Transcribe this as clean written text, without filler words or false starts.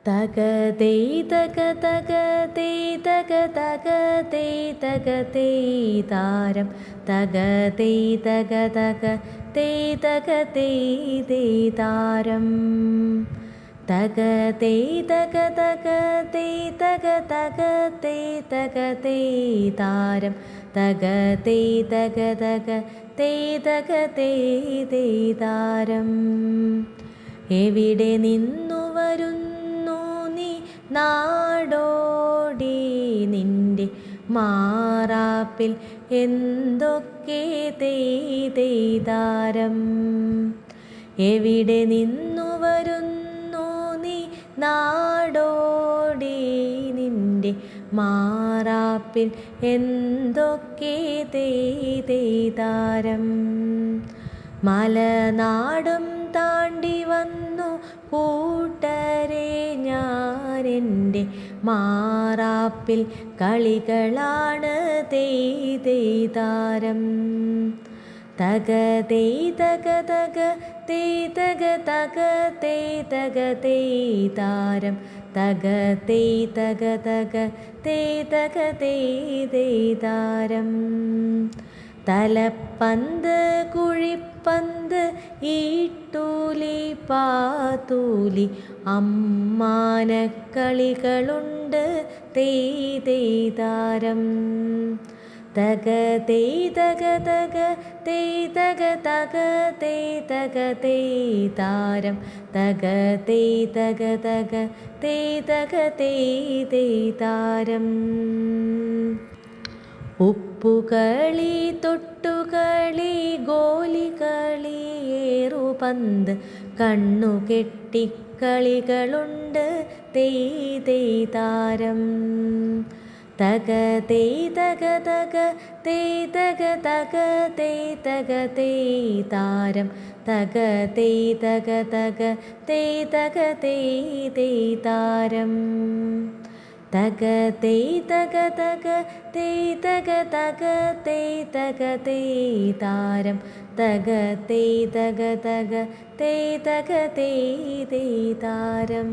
തക തേ തക തക തേ തക തക തേ തക തേ താരം തക തേ തക തക തേ തക തേ തേ താരം തക തേ തക തക തേ തക തക തേ തക തേ താരം തക തേ തക തക തേ തക തേ തേ താരം എവിടെ നിന്നു വരുന്നു നീ നാടോടി നിന്റെ മാറാപ്പിൽ എന്തൊക്കെ താരം എവിടെ നിന്നു വരുന്നു നീ നാടോടി നിന്റെ മാറാപ്പിൽ എന്തൊക്കെ താരം മലനാടും താണ്ടി വന്നു കൂട്ടരെ ഞാനെൻ്റെ മാറാപ്പിൽ കളികളാണ് താരം തക തേ തക തക തേ തക തക തേ തക തേ താരം തക തേ തക തക തേ തക തേ താരം തലപ്പന്ത് കുഴിപ്പന്ത് ഈട്ടൂലി പാത്തൂലി അമ്മാനക്കളികളുണ്ട് താരം തക തേ തക തക തേ തക തക തേ തക തേ താരം തക തേ തക തക തേ തക തേ താരം ഉപ്പുകളി തൊട്ടുകളി ഗോലികളി ഏറുപന്ത് കണ്ണുകെട്ടിക്കളികളുണ്ട് താരം തക തേ തക തക തേ തക തക തേ തക തേ താരം തക തേ തക തക തേ തക തേ താരം തക തേ തക തക തേ തക തക തേ തക തേ താരം തക തേ തക തക തേ തക തേ താരം.